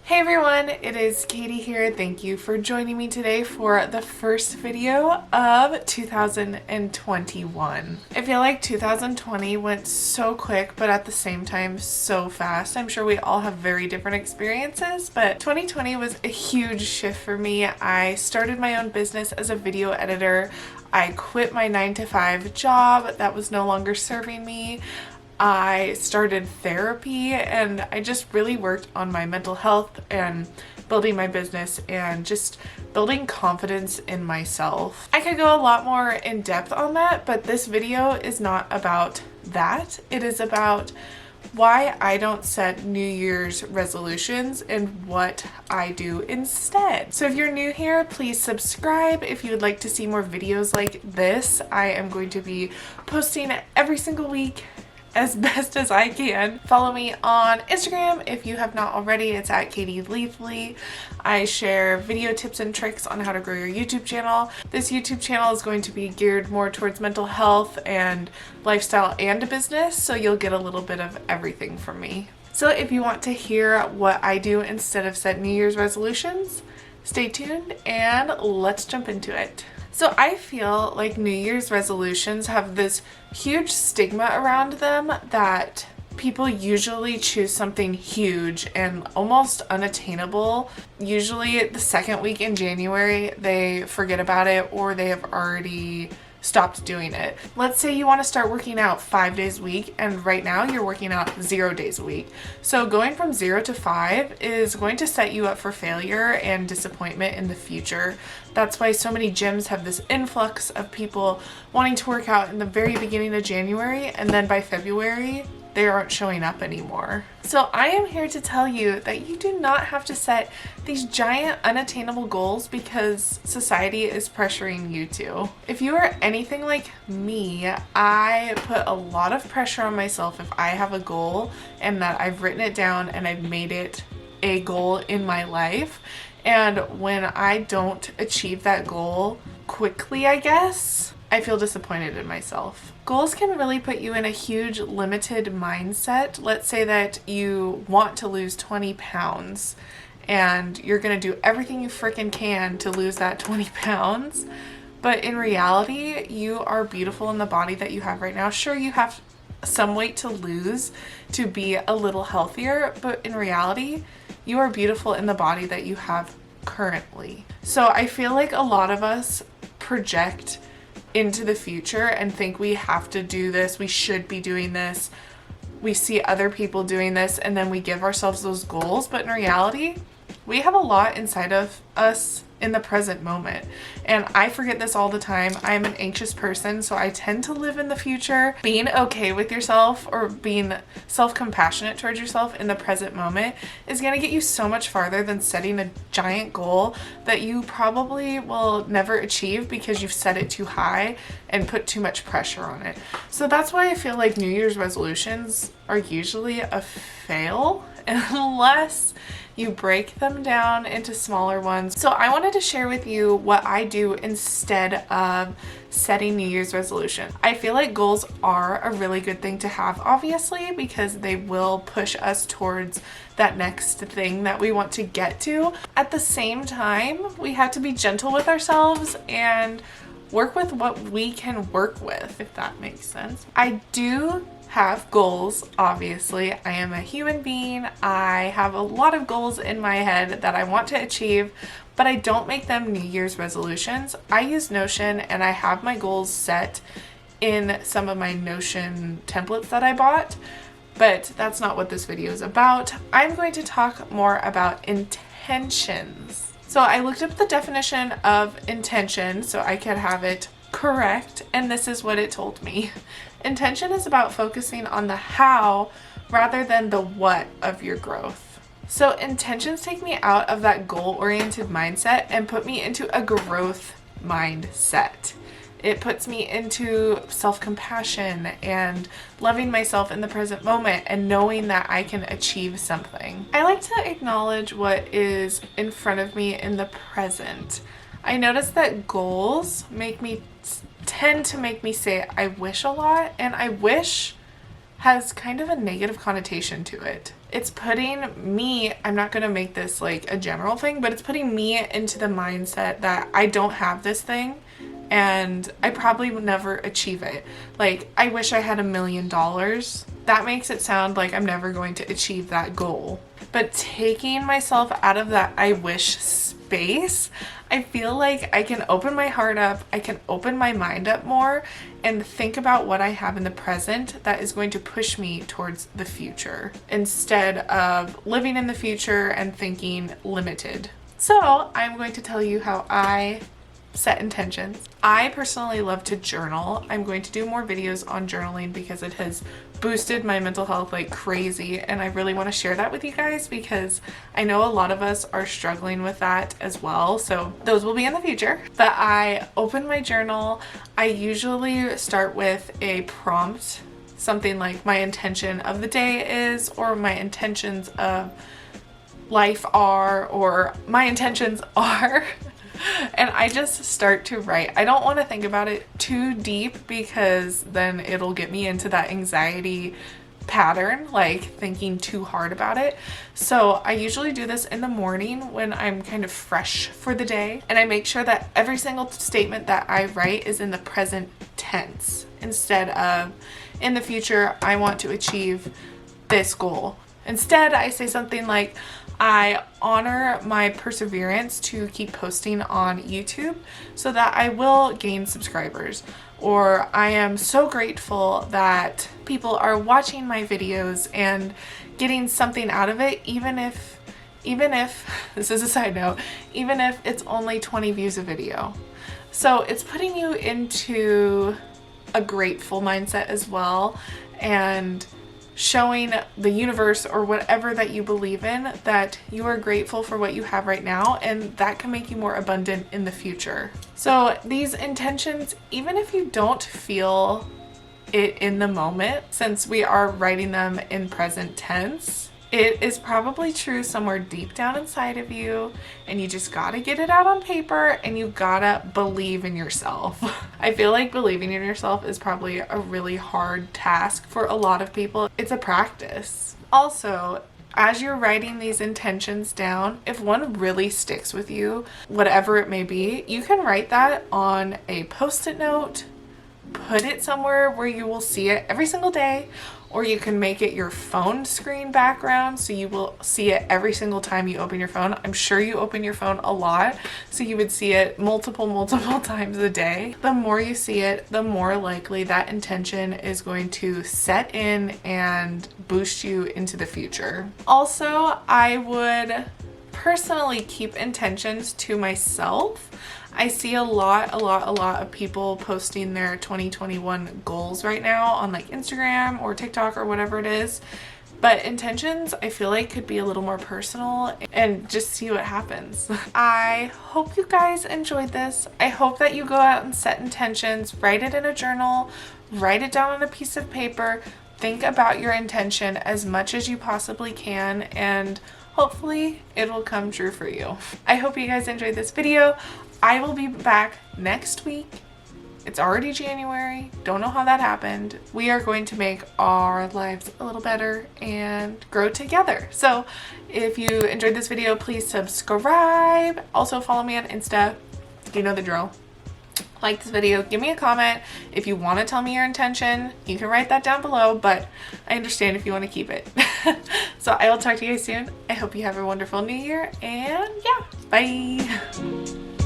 Hey everyone, it is Katie here. Thank you for joining me today for the first video of 2021. I feel like 2020 went so quick, but at the same time so fast. I'm sure we all have very different experiences, but 2020 was a huge shift for me. I started my own business as a video editor. I quit my 9-to-5 job that was no longer serving me. I started therapy and I just really worked on my mental health and building my business and just building confidence in myself. I could go a lot more in depth on that, but this video is not about that. It is about why I don't set New Year's resolutions and what I do instead. So if you're new here, please subscribe if you would like to see more videos like this. I am going to be posting every single week as best as I can. Follow me on Instagram if you have not already. It's at Leathley. I share video tips and tricks on how to grow your YouTube channel. This YouTube channel is going to be geared more towards mental health and lifestyle and business, so you'll get a little bit of everything from me. So if you want to hear what I do instead of set New Year's resolutions, stay tuned and let's jump into it. So I feel like New Year's resolutions have this huge stigma around them that people usually choose something huge and almost unattainable. Usually the second week in January, they forget about it or they have already stopped doing it. Let's say you want to start working out 5 days a week and right now you're working out 0 days a week. So going from 0 to 5 is going to set you up for failure and disappointment in the future. That's why so many gyms have this influx of people wanting to work out in the very beginning of January, and then by February they aren't showing up anymore. So I am here to tell you that you do not have to set these giant unattainable goals because society is pressuring you to. If you are anything like me, I put a lot of pressure on myself if I have a goal and that I've written it down and I've made it a goal in my life. And when I don't achieve that goal quickly, I guess, I feel disappointed in myself. Goals can really put you in a huge limited mindset. Let's say that you want to lose 20 pounds and you're gonna do everything you freaking can to lose that 20 pounds. But in reality, you are beautiful in the body that you have right now. Sure, you have some weight to lose to be a little healthier, but in reality, you are beautiful in the body that you have currently. So I feel like a lot of us project into the future and think we have to do this, we should be doing this, we see other people doing this, and then we give ourselves those goals. But in reality, we have a lot inside of us in the present moment. And I forget this all the time. I'm an anxious person, so I tend to live in the future. Being okay with yourself or being self-compassionate towards yourself in the present moment is going to get you so much farther than setting a giant goal that you probably will never achieve because you've set it too high and put too much pressure on it. So that's why I feel like New Year's resolutions are usually a fail unless you break them down into smaller ones. So I wanted to share with you what I do instead of setting New Year's resolution. I feel like goals are a really good thing to have, obviously, because they will push us towards that next thing that we want to get to. At the same time, we have to be gentle with ourselves and work with what we can work with, if that makes sense. I do have goals, obviously. I am a human being. I have a lot of goals in my head that I want to achieve, but I don't make them New Year's resolutions. I use Notion and I have my goals set in some of my Notion templates that I bought, but that's not what this video is about. I'm going to talk more about intentions. So I looked up the definition of intention so I could have it correct, and this is what it told me. Intention is about focusing on the how rather than the what of your growth. So intentions take me out of that goal-oriented mindset and put me into a growth mindset. It puts me into self-compassion and loving myself in the present moment and knowing that I can achieve something. I like to acknowledge what is in front of me in the present. I notice that goals tend to make me say I wish a lot, and I wish has kind of a negative connotation to it. it's putting me, I'm not going to make this like a general thing, but it's putting me into the mindset that I don't have this thing and I probably would never achieve it. Like, I wish I had $1 million. That makes it sound like I'm never going to achieve that goal. But taking myself out of that I wish space, I feel like I can open my heart up, I can open my mind up more and think about what I have in the present that is going to push me towards the future instead of living in the future and thinking limited. So I'm going to tell you how I set intentions. I personally love to journal. I'm going to do more videos on journaling because it has boosted my mental health like crazy, and I really want to share that with you guys because I know a lot of us are struggling with that as well. So those will be in the future. But I open my journal. I usually start with a prompt, something like my intention of the day is, or my intentions of life are, or my intentions are. And I just start to write. I don't want to think about it too deep because then it'll get me into that anxiety pattern, like thinking too hard about it. So I usually do this in the morning when I'm kind of fresh for the day, and I make sure that every single statement that I write is in the present tense instead of in the future I want to achieve this goal. Instead, I say something like, I honor my perseverance to keep posting on YouTube so that I will gain subscribers. Or I am so grateful that people are watching my videos and getting something out of it, even if, this is a side note, even if it's only 20 views a video. So it's putting you into a grateful mindset as well, and showing the universe or whatever that you believe in that you are grateful for what you have right now, and that can make you more abundant in the future. So these intentions, even if you don't feel it in the moment, since we are writing them in present tense, it is probably true somewhere deep down inside of you, and you just gotta get it out on paper and you gotta believe in yourself. I feel like believing in yourself is probably a really hard task for a lot of people. It's a practice. Also, as you're writing these intentions down, if one really sticks with you, whatever it may be, you can write that on a post-it note, put it somewhere where you will see it every single day, or you can make it your phone screen background so you will see it every single time you open your phone. I'm sure you open your phone a lot, so you would see it multiple times a day. The more you see it, the more likely that intention is going to set in and boost you into the future. Also, I would personally keep intentions to myself. I see a lot of people posting their 2021 goals right now on like Instagram or TikTok or whatever it is. But intentions, I feel like, could be a little more personal and just see what happens. I hope you guys enjoyed this. I hope that you go out and set intentions, write it in a journal, write it down on a piece of paper, think about your intention as much as you possibly can, and hopefully it will come true for you. I hope you guys enjoyed this video. I will be back next week. It's already January. Don't know how that happened. We are going to make our lives a little better and grow together. So if you enjoyed this video, please subscribe. Also follow me on Insta. You know the drill. Like this video, give me a comment. If you want to tell me your intention, you can write that down below, but I understand if you want to keep it. So I will talk to you guys soon. I hope you have a wonderful new year, and yeah, bye.